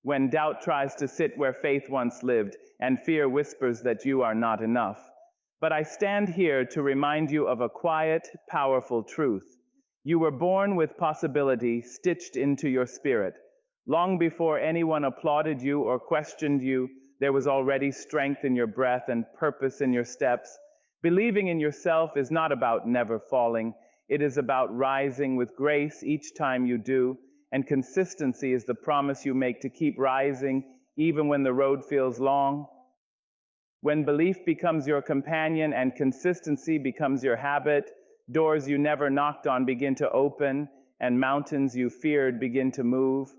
when doubt tries to sit where faith once lived, and fear whispers that you are not enough. But I stand here to remind you of a quiet, powerful truth. You were born with possibility stitched into your spirit. Long before anyone applauded you or questioned you, there was already strength in your breath and purpose in your steps. Believing in yourself is not about never falling. It is about rising with grace each time you do, and consistency is the promise you make to keep rising even when the road feels long. When belief becomes your companion and consistency becomes your habit, doors you never knocked on begin to open, and mountains you feared begin to move.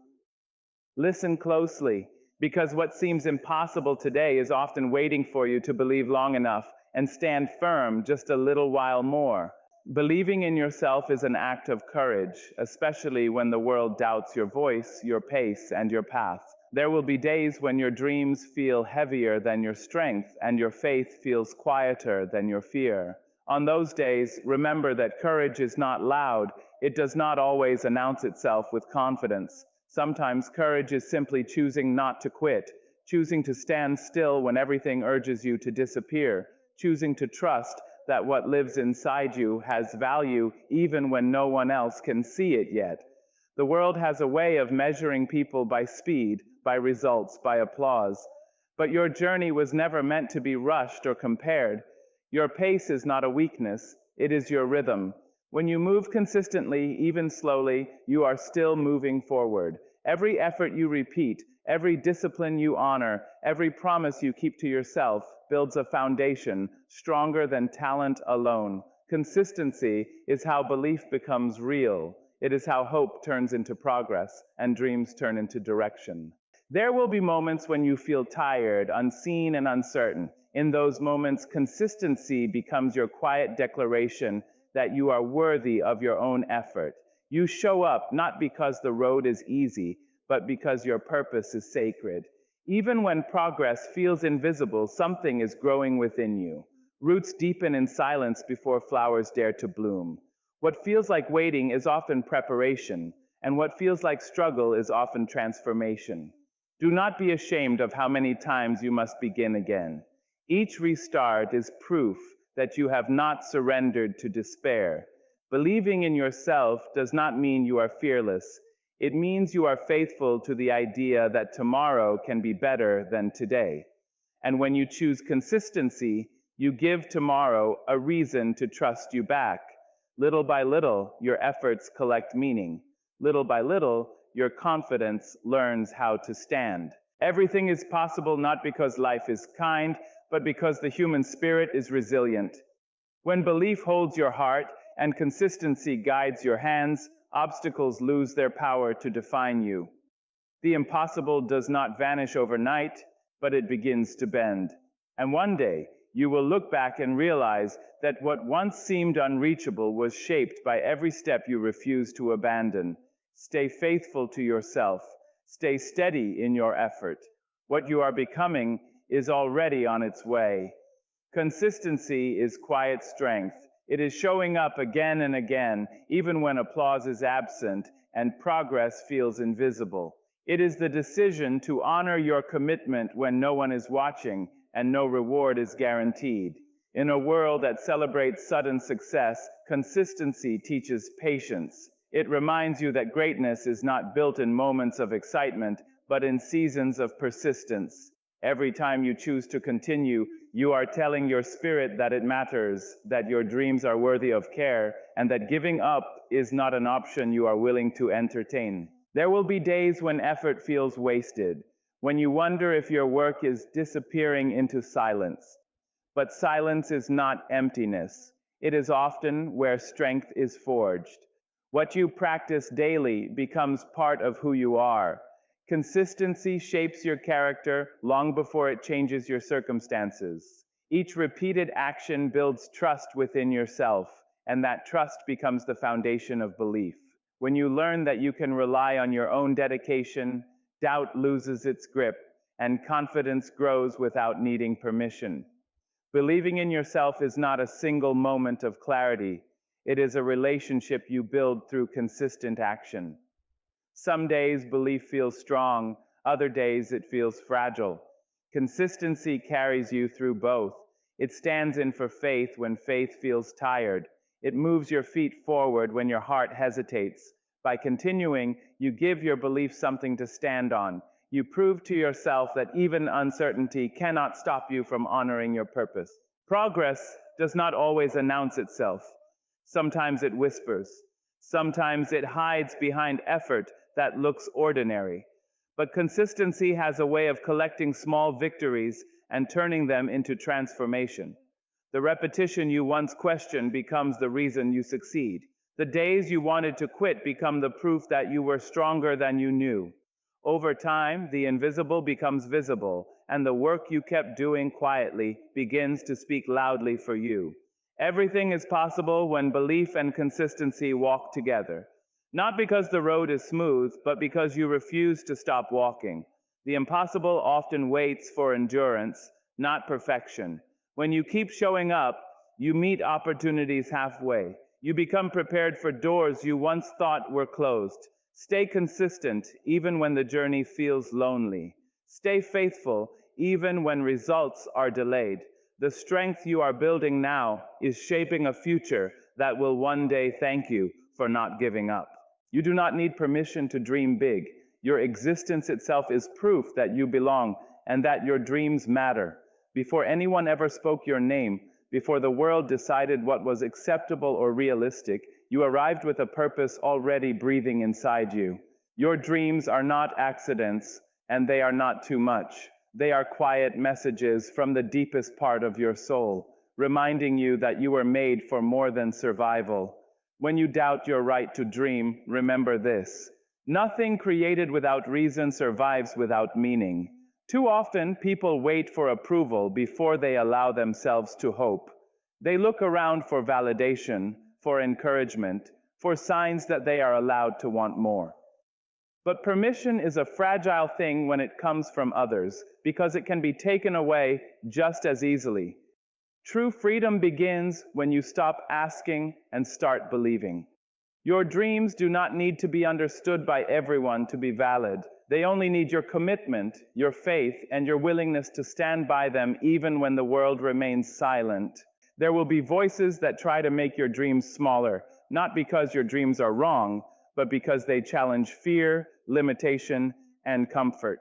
Listen closely, because what seems impossible today is often waiting for you to believe long enough and stand firm just a little while more. Believing in yourself is an act of courage, especially when the world doubts your voice, your pace, and your path. There will be days when your dreams feel heavier than your strength and your faith feels quieter than your fear. On those days, remember that courage is not loud. It does not always announce itself with confidence. Sometimes courage is simply choosing not to quit, choosing to stand still when everything urges you to disappear, choosing to trust that what lives inside you has value even when no one else can see it yet. The world has a way of measuring people by speed, by results, by applause. But your journey was never meant to be rushed or compared. Your pace is not a weakness, it is your rhythm. When you move consistently, even slowly, you are still moving forward. Every effort you repeat, every discipline you honor, every promise you keep to yourself builds a foundation stronger than talent alone. Consistency is how belief becomes real. It is how hope turns into progress and dreams turn into direction. There will be moments when you feel tired, unseen, and uncertain. In those moments, consistency becomes your quiet declaration that you are worthy of your own effort. You show up not because the road is easy, but because your purpose is sacred. Even when progress feels invisible, something is growing within you. Roots deepen in silence before flowers dare to bloom. What feels like waiting is often preparation, and what feels like struggle is often transformation. Do not be ashamed of how many times you must begin again. Each restart is proof that you have not surrendered to despair. Believing in yourself does not mean you are fearless. It means you are faithful to the idea that tomorrow can be better than today. And when you choose consistency, you give tomorrow a reason to trust you back. Little by little, your efforts collect meaning. Little by little, your confidence learns how to stand. Everything is possible not because life is kind, but because the human spirit is resilient. When belief holds your heart and consistency guides your hands, obstacles lose their power to define you. The impossible does not vanish overnight, but it begins to bend. And one day, you will look back and realize that what once seemed unreachable was shaped by every step you refused to abandon. Stay faithful to yourself. Stay steady in your effort. What you are becoming is already on its way. Consistency is quiet strength. It is showing up again and again, even when applause is absent and progress feels invisible. It is the decision to honor your commitment when no one is watching and no reward is guaranteed. In a world that celebrates sudden success, consistency teaches patience. It reminds you that greatness is not built in moments of excitement, but in seasons of persistence. Every time you choose to continue, you are telling your spirit that it matters, that your dreams are worthy of care, and that giving up is not an option you are willing to entertain. There will be days when effort feels wasted, when you wonder if your work is disappearing into silence. But silence is not emptiness. It is often where strength is forged. What you practice daily becomes part of who you are. Consistency shapes your character long before it changes your circumstances. Each repeated action builds trust within yourself, and that trust becomes the foundation of belief. When you learn that you can rely on your own dedication, doubt loses its grip, and confidence grows without needing permission. Believing in yourself is not a single moment of clarity. It is a relationship you build through consistent action. Some days belief feels strong, Other days it feels fragile. Consistency carries you through both. It stands in for faith when faith feels tired. It moves your feet forward when your heart hesitates. By continuing, you give your belief something to stand on. You prove to yourself that even uncertainty cannot stop you from honoring your purpose. Progress does not always announce itself. Sometimes it whispers. Sometimes it hides behind effort that looks ordinary. But consistency has a way of collecting small victories and turning them into transformation. The repetition you once questioned becomes the reason you succeed. The days you wanted to quit become the proof that you were stronger than you knew. Over time, the invisible becomes visible, and the work you kept doing quietly begins to speak loudly for you. Everything is possible when belief and consistency walk together. Not because the road is smooth, but because you refuse to stop walking. The impossible often waits for endurance, not perfection. When you keep showing up, you meet opportunities halfway. You become prepared for doors you once thought were closed. Stay consistent even when the journey feels lonely. Stay faithful even when results are delayed. The strength you are building now is shaping a future that will one day thank you for not giving up. You do not need permission to dream big. Your existence itself is proof that you belong and that your dreams matter. Before anyone ever spoke your name, before the world decided what was acceptable or realistic, you arrived with a purpose already breathing inside you. Your dreams are not accidents, and they are not too much. They are quiet messages from the deepest part of your soul, reminding you that you were made for more than survival. When you doubt your right to dream, remember this: nothing created without reason survives without meaning. Too often, people wait for approval before they allow themselves to hope. They look around for validation, for encouragement, for signs that they are allowed to want more. But permission is a fragile thing when it comes from others, because it can be taken away just as easily. True freedom begins when you stop asking and start believing. Your dreams do not need to be understood by everyone to be valid. They only need your commitment, your faith, and your willingness to stand by them even when the world remains silent. There will be voices that try to make your dreams smaller, not because your dreams are wrong, but because they challenge fear, limitation, and comfort.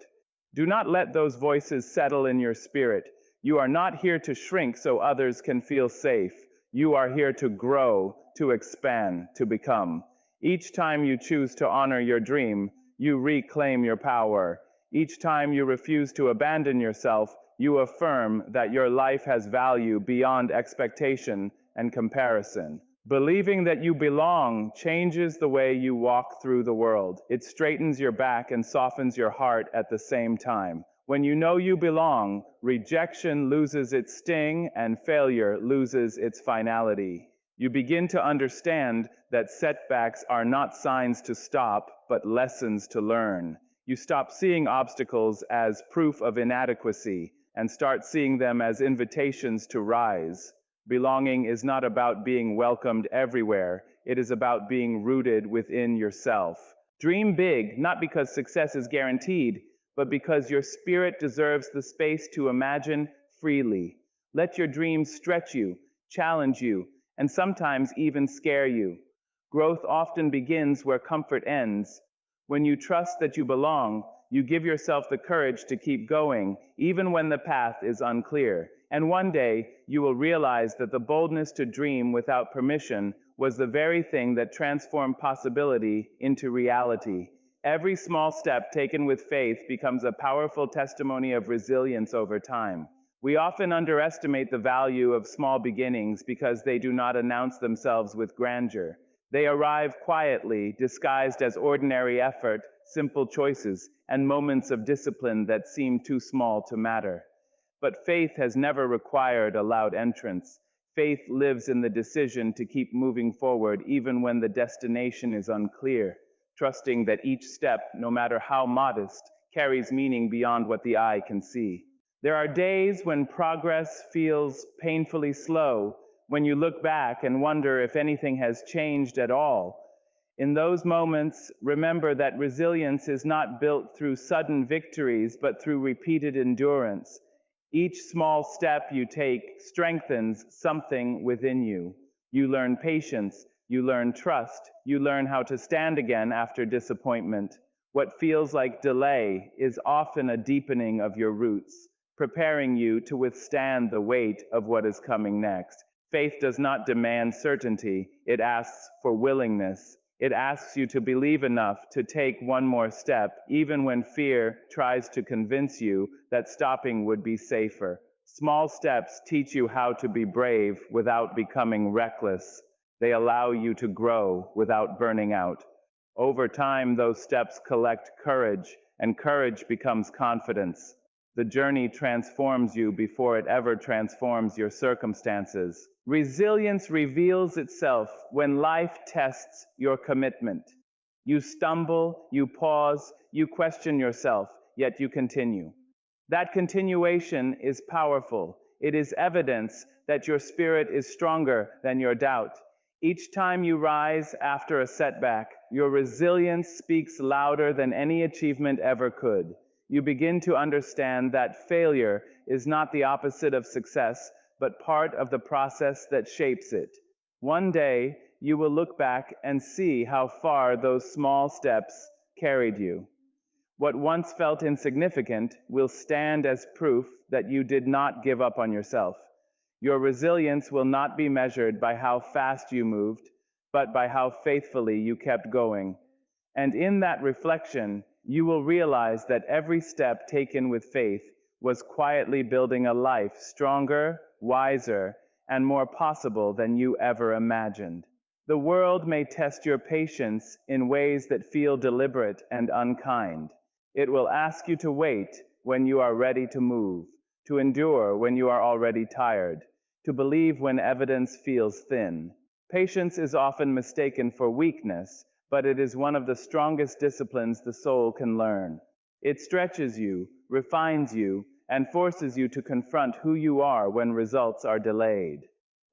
Do not let those voices settle in your spirit. You are not here to shrink so others can feel safe. You are here to grow, to expand, to become. Each time you choose to honor your dream, you reclaim your power. Each time you refuse to abandon yourself, you affirm that your life has value beyond expectation and comparison. Believing that you belong changes the way you walk through the world. It straightens your back and softens your heart at the same time. When you know you belong, rejection loses its sting and failure loses its finality. You begin to understand that setbacks are not signs to stop, but lessons to learn. You stop seeing obstacles as proof of inadequacy and start seeing them as invitations to rise. Belonging is not about being welcomed everywhere. It is about being rooted within yourself. Dream big, not because success is guaranteed, but because your spirit deserves the space to imagine freely. Let your dreams stretch you, challenge you, and sometimes even scare you. Growth often begins where comfort ends. When you trust that you belong, you give yourself the courage to keep going, even when the path is unclear. And one day, you will realize that the boldness to dream without permission was the very thing that transformed possibility into reality. Every small step taken with faith becomes a powerful testimony of resilience over time. We often underestimate the value of small beginnings because they do not announce themselves with grandeur. They arrive quietly, disguised as ordinary effort, simple choices, and moments of discipline that seem too small to matter. But faith has never required a loud entrance. Faith lives in the decision to keep moving forward even when the destination is unclear, trusting that each step, no matter how modest, carries meaning beyond what the eye can see. There are days when progress feels painfully slow, when you look back and wonder if anything has changed at all. In those moments, remember that resilience is not built through sudden victories, but through repeated endurance. Each small step you take strengthens something within you. You learn patience, you learn trust, you learn how to stand again after disappointment. What feels like delay is often a deepening of your roots, preparing you to withstand the weight of what is coming next. Faith does not demand certainty, it asks for willingness. It asks you to believe enough to take one more step, even when fear tries to convince you that stopping would be safer. Small steps teach you how to be brave without becoming reckless. They allow you to grow without burning out. Over time, those steps collect courage, and courage becomes confidence. The journey transforms you before it ever transforms your circumstances. Resilience reveals itself when life tests your commitment. You stumble, you pause, you question yourself, yet you continue. That continuation is powerful. It is evidence that your spirit is stronger than your doubt. Each time you rise after a setback, your resilience speaks louder than any achievement ever could. You begin to understand that failure is not the opposite of success, but part of the process that shapes it. One day, you will look back and see how far those small steps carried you. What once felt insignificant will stand as proof that you did not give up on yourself. Your resilience will not be measured by how fast you moved, but by how faithfully you kept going. And in that reflection, you will realize that every step taken with faith was quietly building a life stronger, wiser, and more possible than you ever imagined. The world may test your patience in ways that feel deliberate and unkind. It will ask you to wait when you are ready to move, to endure when you are already tired, to believe when evidence feels thin. Patience is often mistaken for weakness, but it is one of the strongest disciplines the soul can learn. It stretches you, refines you, and forces you to confront who you are when results are delayed.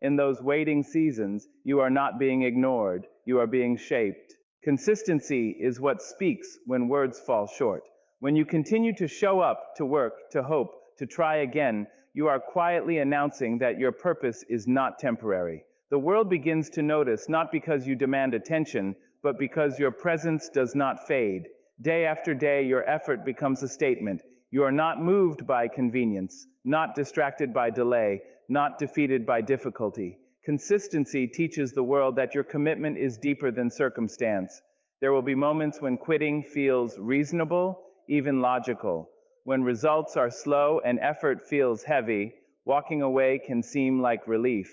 In those waiting seasons, you are not being ignored, you are being shaped. Consistency is what speaks when words fall short. When you continue to show up, to work, to hope, to try again, you are quietly announcing that your purpose is not temporary. The world begins to notice not because you demand attention, but because your presence does not fade. Day after day, your effort becomes a statement. You are not moved by convenience, not distracted by delay, not defeated by difficulty. Consistency teaches the world that your commitment is deeper than circumstance. There will be moments when quitting feels reasonable, even logical. When results are slow and effort feels heavy, walking away can seem like relief.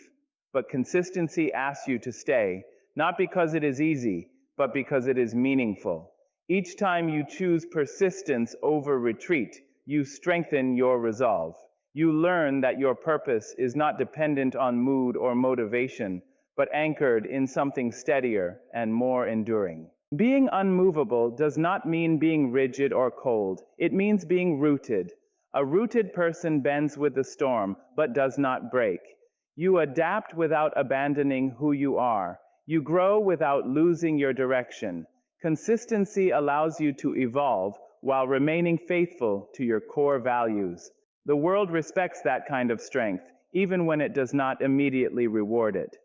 But consistency asks you to stay, not because it is easy, but because it is meaningful. Each time you choose persistence over retreat, you strengthen your resolve. You learn that your purpose is not dependent on mood or motivation, but anchored in something steadier and more enduring. Being unmovable does not mean being rigid or cold. It means being rooted. A rooted person bends with the storm, but does not break. You adapt without abandoning who you are. You grow without losing your direction. Consistency allows you to evolve while remaining faithful to your core values. The world respects that kind of strength, even when it does not immediately reward it.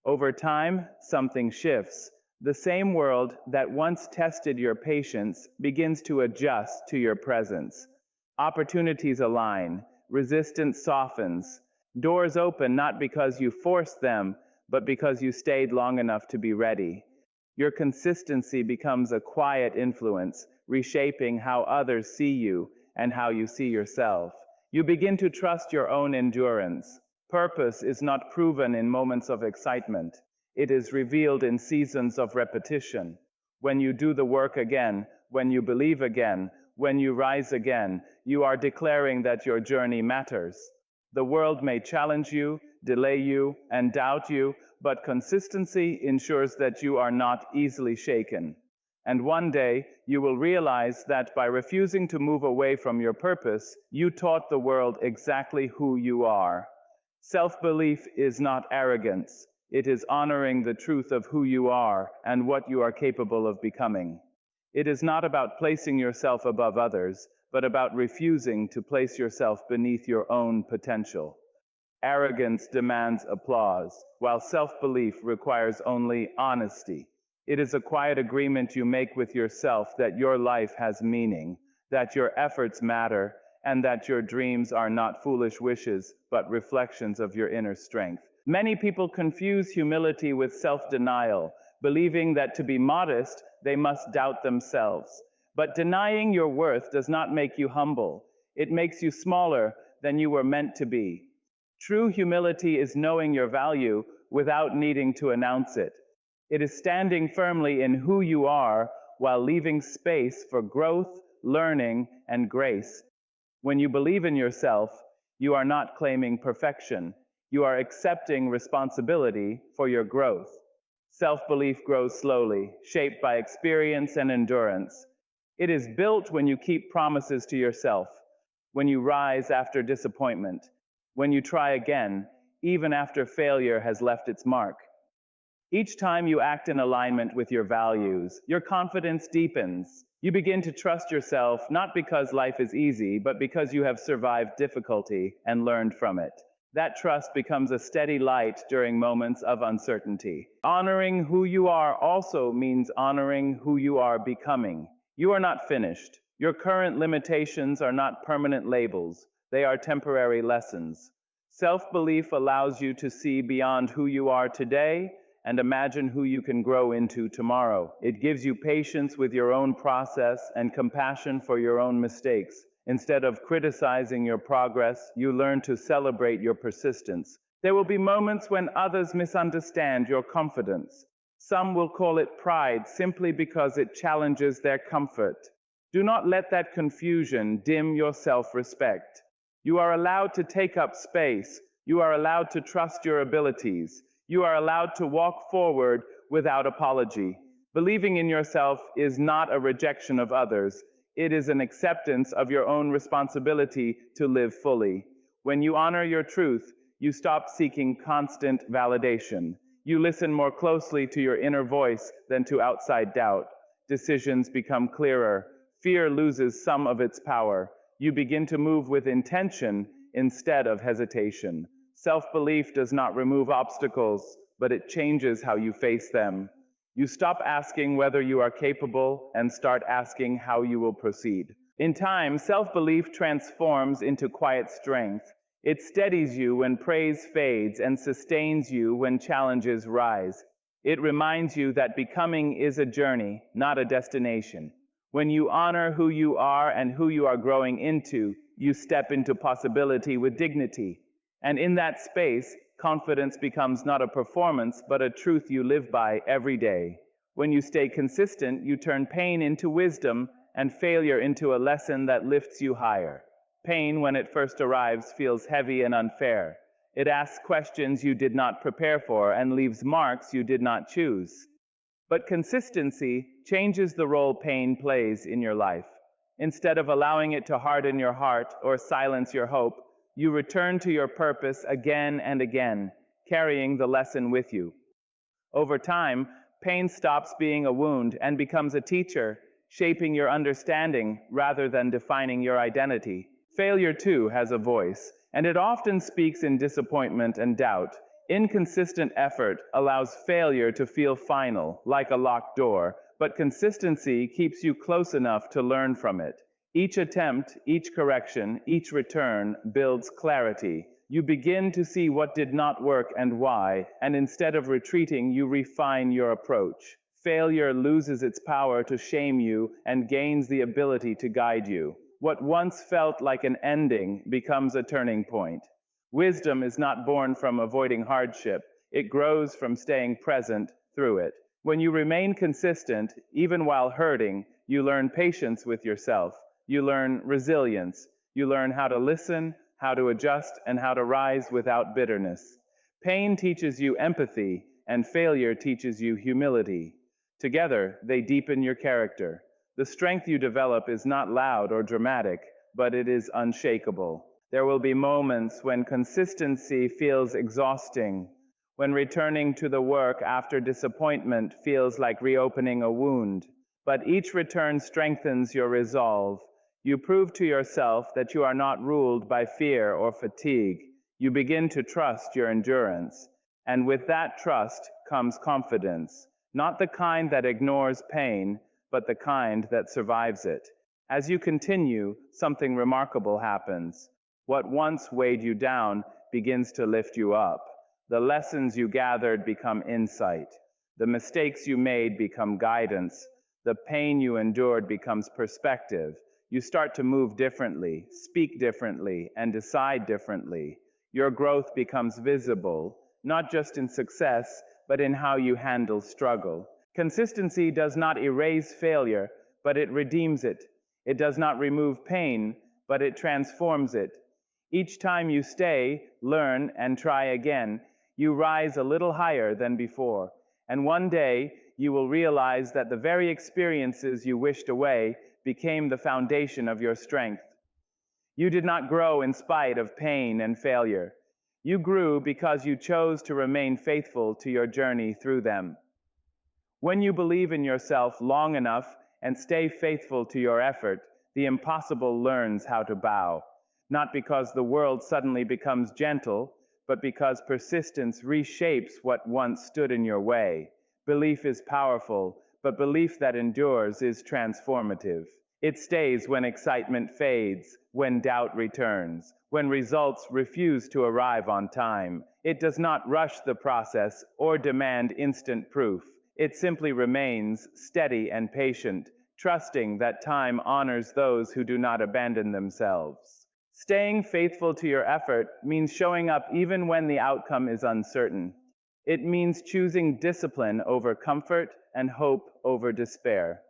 Over time, something shifts. The same world that once tested your patience begins to adjust to your presence. Opportunities align, resistance softens, doors open not because you forced them, but because you stayed long enough to be ready. Your consistency becomes a quiet influence, reshaping how others see you and how you see yourself. You begin to trust your own endurance. Purpose is not proven in moments of excitement. It is revealed in seasons of repetition. When you do the work again, when you believe again, when you rise again, you are declaring that your journey matters. The world may challenge you, delay you, and doubt you, but consistency ensures that you are not easily shaken. And one day, you will realize that by refusing to move away from your purpose, you taught the world exactly who you are. Self-belief is not arrogance, It is honoring the truth of who you are and what you are capable of becoming. It is not about placing yourself above others, but about refusing to place yourself beneath your own potential. Arrogance demands applause, while self-belief requires only honesty. It is a quiet agreement you make with yourself that your life has meaning, that your efforts matter, and that your dreams are not foolish wishes, but reflections of your inner strength. Many people confuse humility with self-denial, believing that to be modest, they must doubt themselves. But denying your worth does not make you humble. It makes you smaller than you were meant to be. True humility is knowing your value without needing to announce it. It is standing firmly in who you are while leaving space for growth, learning, and grace. When you believe in yourself, you are not claiming perfection. You are accepting responsibility for your growth. Self-belief grows slowly, shaped by experience and endurance. It is built when you keep promises to yourself, when you rise after disappointment, when you try again, even after failure has left its mark. Each time you act in alignment with your values, your confidence deepens. You begin to trust yourself not because life is easy, but because you have survived difficulty and learned from it. That trust becomes a steady light during moments of uncertainty. Honoring who you are also means honoring who you are becoming. You are not finished. Your current limitations are not permanent labels. They are temporary lessons. Self-belief allows you to see beyond who you are today and imagine who you can grow into tomorrow. It gives you patience with your own process and compassion for your own mistakes. Instead of criticizing your progress, you learn to celebrate your persistence. There will be moments when others misunderstand your confidence. Some will call it pride simply because it challenges their comfort. Do not let that confusion dim your self-respect. You are allowed to take up space. You are allowed to trust your abilities. You are allowed to walk forward without apology. Believing in yourself is not a rejection of others. It is an acceptance of your own responsibility to live fully. When you honor your truth, you stop seeking constant validation. You listen more closely to your inner voice than to outside doubt. Decisions become clearer. Fear loses some of its power. You begin to move with intention instead of hesitation. Self-belief does not remove obstacles, but it changes how you face them. You stop asking whether you are capable and start asking how you will proceed. In time, self-belief transforms into quiet strength. It steadies you when praise fades and sustains you when challenges rise. It reminds you that becoming is a journey, not a destination. When you honor who you are and who you are growing into, you step into possibility with dignity. And in that space, confidence becomes not a performance, but a truth you live by every day. When you stay consistent, you turn pain into wisdom and failure into a lesson that lifts you higher. Pain, when it first arrives, feels heavy and unfair. It asks questions you did not prepare for and leaves marks you did not choose. But consistency changes the role pain plays in your life. Instead of allowing it to harden your heart or silence your hope, you return to your purpose again and again, carrying the lesson with you. Over time, pain stops being a wound and becomes a teacher, shaping your understanding rather than defining your identity. Failure, too, has a voice, and it often speaks in disappointment and doubt. Inconsistent effort allows failure to feel final, like a locked door, but consistency keeps you close enough to learn from it. Each attempt, each correction, each return builds clarity. You begin to see what did not work and why, and instead of retreating, you refine your approach. Failure loses its power to shame you and gains the ability to guide you. What once felt like an ending becomes a turning point. Wisdom is not born from avoiding hardship. It grows from staying present through it. When you remain consistent, even while hurting, you learn patience with yourself. You learn resilience. You learn how to listen, how to adjust, and how to rise without bitterness. Pain teaches you empathy, and failure teaches you humility. Together, they deepen your character. The strength you develop is not loud or dramatic, but it is unshakable. There will be moments when consistency feels exhausting, when returning to the work after disappointment feels like reopening a wound. But each return strengthens your resolve. You prove to yourself that you are not ruled by fear or fatigue. You begin to trust your endurance. And with that trust comes confidence, not the kind that ignores pain, but the kind that survives it. As you continue, something remarkable happens. What once weighed you down begins to lift you up. The lessons you gathered become insight. The mistakes you made become guidance. The pain you endured becomes perspective. You start to move differently, speak differently, and decide differently. Your growth becomes visible, not just in success, but in how you handle struggle. Consistency does not erase failure, but it redeems it. It does not remove pain, but it transforms it. Each time you stay, learn, and try again, you rise a little higher than before. And one day, you will realize that the very experiences you wished away became the foundation of your strength. You did not grow in spite of pain and failure. You grew because you chose to remain faithful to your journey through them. When you believe in yourself long enough and stay faithful to your effort, the impossible learns how to bow. Not because the world suddenly becomes gentle, but because persistence reshapes what once stood in your way. Belief is powerful, but belief that endures is transformative. It stays when excitement fades, when doubt returns, when results refuse to arrive on time. It does not rush the process or demand instant proof. It simply remains steady and patient, trusting that time honors those who do not abandon themselves. Staying faithful to your effort means showing up even when the outcome is uncertain. It means choosing discipline over comfort and hope over despair.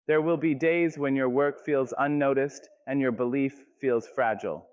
There will be days when your work feels unnoticed and your belief feels fragile.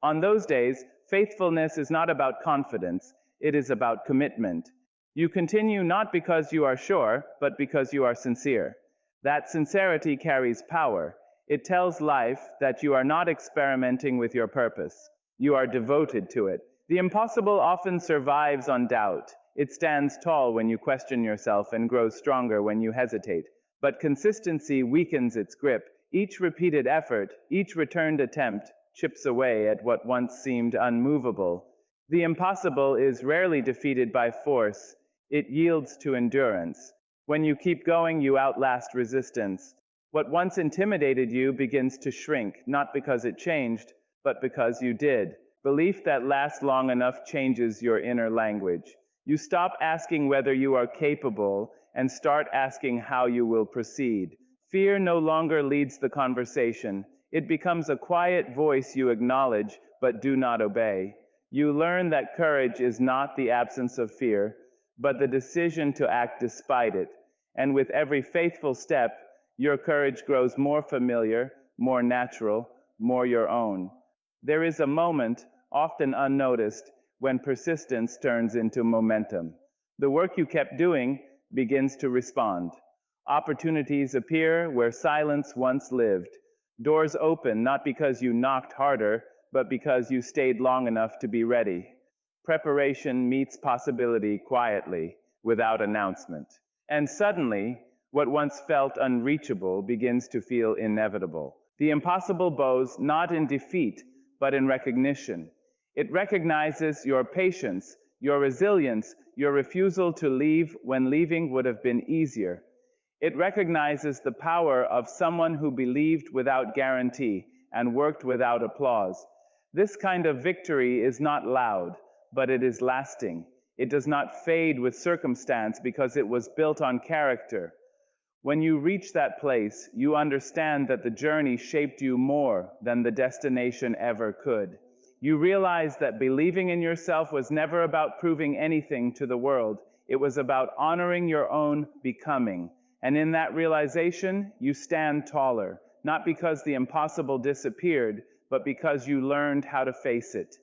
On those days, faithfulness is not about confidence, it is about commitment. You continue not because you are sure, but because you are sincere. That sincerity carries power. It tells life that you are not experimenting with your purpose. You are devoted to it. The impossible often survives on doubt. It stands tall when you question yourself and grows stronger when you hesitate. But consistency weakens its grip. Each repeated effort, each returned attempt, chips away at what once seemed unmovable. The impossible is rarely defeated by force. It yields to endurance. When you keep going, you outlast resistance. What once intimidated you begins to shrink, not because it changed, but because you did. Belief that lasts long enough changes your inner language. You stop asking whether you are capable and start asking how you will proceed. Fear no longer leads the conversation. It becomes a quiet voice you acknowledge but do not obey. You learn that courage is not the absence of fear, but the decision to act despite it. And with every faithful step, your courage grows more familiar, more natural, more your own. There is a moment, often unnoticed, when persistence turns into momentum. The work you kept doing begins to respond. Opportunities appear where silence once lived. Doors open not because you knocked harder, but because you stayed long enough to be ready. Preparation meets possibility quietly, without announcement. And suddenly, what once felt unreachable begins to feel inevitable. The impossible bows not in defeat, but in recognition. It recognizes your patience, your resilience, your refusal to leave when leaving would have been easier. It recognizes the power of someone who believed without guarantee and worked without applause. This kind of victory is not loud, but it is lasting. It does not fade with circumstance because it was built on character. When you reach that place, you understand that the journey shaped you more than the destination ever could. You realize that believing in yourself was never about proving anything to the world. It was about honoring your own becoming. And in that realization, you stand taller, not because the impossible disappeared, but because you learned how to face it.